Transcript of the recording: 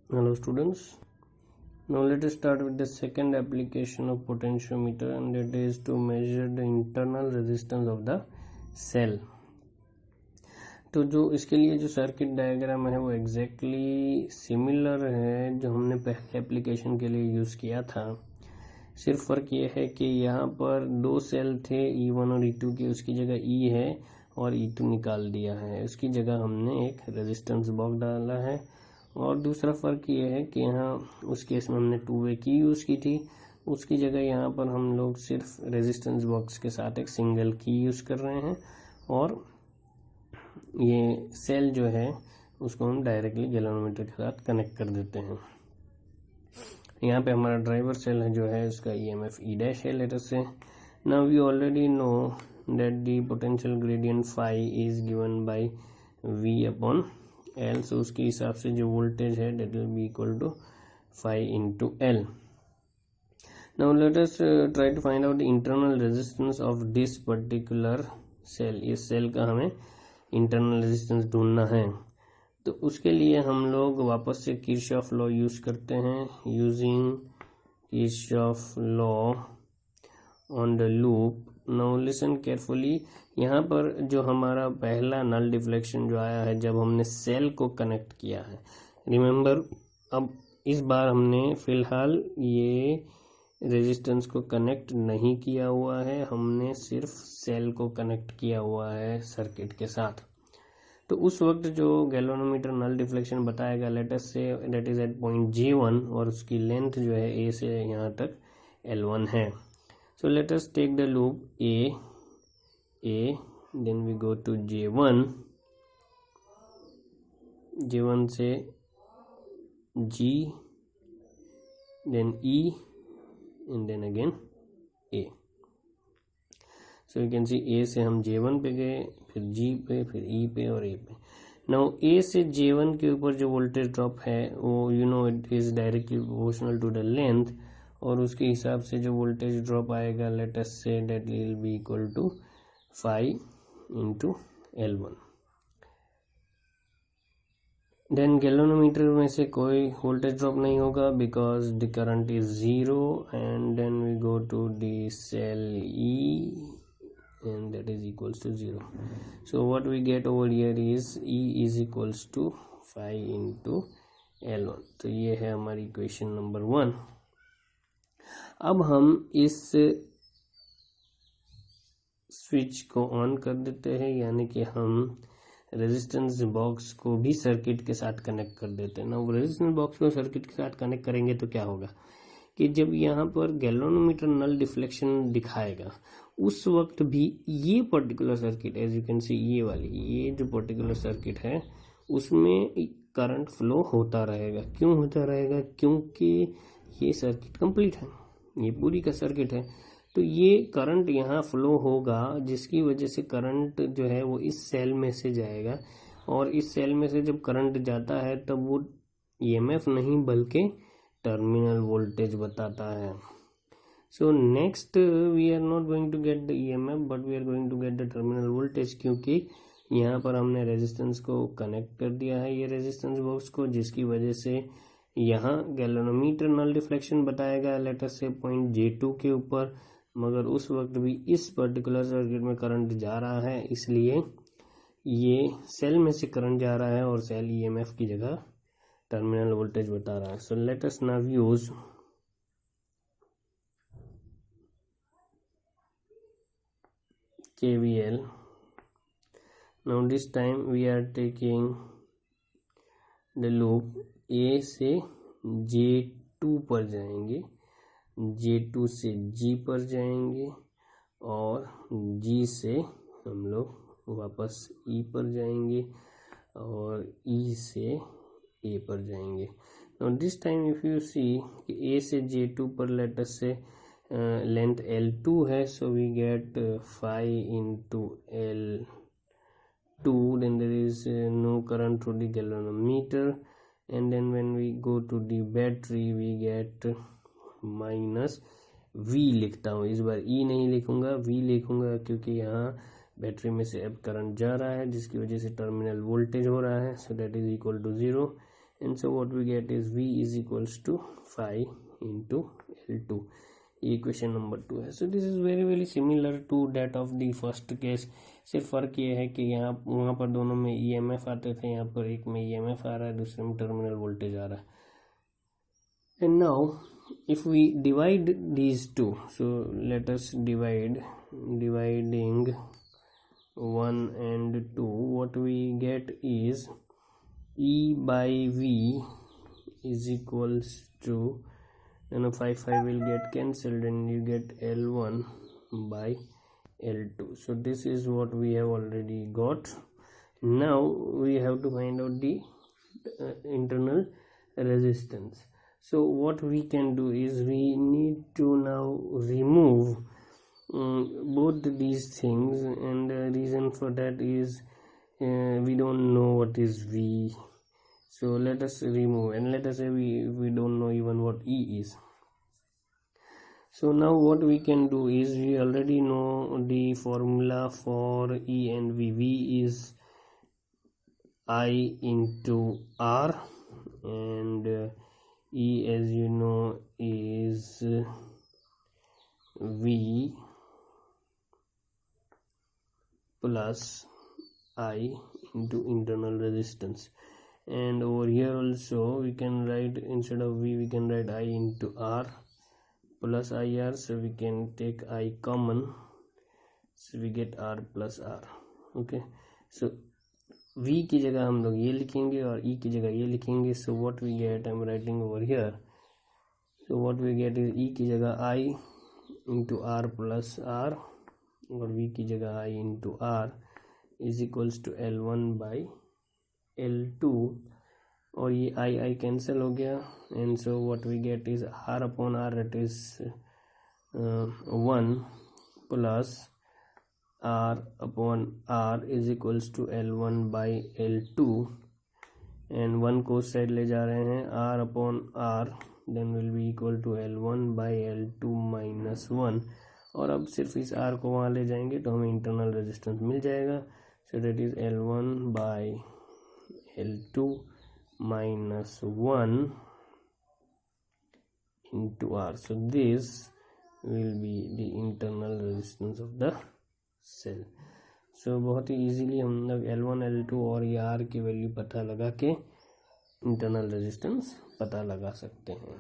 Hello students, now let us start with the second application of potentiometer, and that is to measure the internal resistance of the cell. तो जो इसके लिए जो circuit diagram है वो exactly similar है जो हमने पहले एप्लीकेशन के लिए यूज़ किया था। सिर्फ फ़र्क ये है कि यहाँ पर दो सेल थे E1 और E2 के, उसकी जगह E है और E2 निकाल दिया है, उसकी जगह हमने एक रेजिस्टेंस बॉक्स डाला है। और दूसरा फ़र्क ये है कि यहाँ उस केस में हमने 2 वे की यूज़ की थी, उसकी जगह यहाँ पर हम लोग सिर्फ रेजिस्टेंस बॉक्स के साथ एक सिंगल की यूज़ कर रहे हैं, और ये सेल जो है उसको हम डायरेक्टली गैल्वेनोमीटर के साथ कनेक्ट कर देते हैं। यहाँ पे हमारा ड्राइवर सेल है जो है उसका EMF E' है लेटर से। Now we already know that the potential gradient phi is given by V upon L, सो उसके हिसाब से जो वोल्टेज है that will be equal to phi into L। Now let us try to find out the internal resistance of this particular cell. इस cell का हमें internal resistance ढूंढना है, तो उसके लिए हम लोग वापस से किरचॉफ लॉ यूज़ करते हैं। Using Kirchhoff law on the loop. Now listen carefully, यहाँ पर जो हमारा पहला नल डिफ्लेक्शन जो आया है जब हमने सेल को कनेक्ट किया है, रिमेंबर, अब इस बार हमने फ़िलहाल ये रेजिस्टेंस को कनेक्ट नहीं किया हुआ है, हमने सिर्फ सेल को कनेक्ट किया हुआ है सर्किट के साथ। तो उस वक्त जो गैल्वेनोमीटर नल डिफ्लेक्शन बताएगा, late us say that is eight point J1, और उसकी लेंथ जो है A से यहाँ तक L1 है। So let us take the loop A, then we go to J1 से G, then E, and then again A। So you can see A से हम J1 पे गए, फिर G पे, फिर E पे और A पे। नाउ A से J1 के ऊपर जो वोल्टेज ड्रॉप है वो you know it is directly proportional to the length, और उसके हिसाब से जो वोल्टेज ड्रॉप आएगा let us say that will be equal to phi into L1। Then galvanometer में से कोई वोल्टेज ड्रॉप नहीं होगा because the current is 0, and then we go to the cell E, and that is equals to 0. So what we get over here is E is equals to phi into L1। तो ये है हमारी equation number 1। अब हम इस switch को on कर देते हैं, यानी कि हम रेजिस्टेंस बॉक्स को भी सर्किट के साथ कनेक्ट कर देते हैं ना। वो रेजिस्टेंस बॉक्स को सर्किट के साथ कनेक्ट करेंगे तो क्या होगा कि जब यहाँ पर गैल्वेनोमीटर नल डिफ्लेक्शन दिखाएगा उस वक्त भी ये particular circuit, as you can see ये जो पर्टिकुलर सर्किट है उसमें करंट फ्लो होता रहेगा। क्यों होता रहेगा? क्योंकि ये सर्किट कंप्लीट है, ये पूरी का सर्किट है, तो ये करंट यहाँ फ्लो होगा, जिसकी वजह से करंट जो है वो इस सेल में से जाएगा, और इस सेल में से जब करंट जाता है तब वो EMF नहीं बल्कि टर्मिनल वोल्टेज बताता है। So next we are not going to get the EMF but we are going to get the terminal voltage, क्योंकि यहाँ पर हमने रेजिस्टेंस को कनेक्ट कर दिया है ये रेजिस्टेंस बॉक्स को, जिसकी वजह से यहाँ गैल्वेनोमीटर नल डिफ्लेक्शन बताएगा लेट अस से पॉइंट J2 के ऊपर, मगर उस वक्त भी इस पर्टिकुलर सर्किट में करंट जा रहा है, इसलिए ये सेल में से करंट जा रहा है और सेल EMF की जगह टर्मिनल वोल्टेज बता रहा है। So let us now use KVL। now this time we are taking the loop A से J2 पर जाएंगे, J2 से G पर जाएंगे, और G से हम लोग वापस E पर जाएंगे, और E से A पर जाएंगे। now this time if you see कि A से J2 पर let us say length L2 है, so we get phi into L2, then there is no current through the galvanometer, and then when we go to the battery we get minus V लिखता हूँ, इस बार E नहीं लिखूंगा, V लिखूंगा, क्योंकि यहाँ battery में से अब करंट जा रहा है जिसकी वजह से टर्मिनल वोल्टेज हो रहा है, so that is equal to 0, and so what we get is V is equals to 5 into L2. ये क्वेश्चन नंबर 2 है. So this is very very similar to that of the first case. सिर्फ फ़र्क ये है कि यहाँ वहाँ पर दोनों में EMF आते थे, यहाँ पर एक में EMF आ रहा है, दूसरे में टर्मिनल वोल्टेज आ रहा है. And now if we divide these two, so let us dividing 1 and 2, what we get is E by V is equals to, 5 will get cancelled and you get L1 by L2. So this is what we have already got. Now we have to find out the internal resistance. So what we can do is we need to now remove both these things, and the reason for that is we don't know what is V. So let us remove, and let us say we don't know even what E is. So now what we can do is we already know the formula for E and V. V is I into R, and E, as you know, is V plus I into internal resistance. And over here also we can write, instead of V we can write I into R plus IR, so we can take I common, so we get R plus R. Okay, so V की जगह हम लोग ये लिखेंगे और E की जगह ये लिखेंगे. So what we get, I am writing over here. So what we get is E की जगह I into R plus R, और V की जगह I into R is equals to L1 by L2, और ये I कैंसिल हो गया. And so what we get is R upon R, that is 1 plus R upon R is equals to L1 by L2, and 1 को side ले जा रहे हैं, R upon R then will be equal to L1 by L2 minus 1, और अब सिर्फ इस R को वहाँ ले जाएंगे तो हमें इंटरनल रेजिस्टेंस मिल जाएगा. सो that is L1 by L2 minus 1 into R. So this will be the internal resistance of the cell. So बहुत ही इजीली हम लोग L1 L2 और ये R की वैल्यू पता लगा के इंटरनल रेजिस्टेंस पता लगा सकते हैं.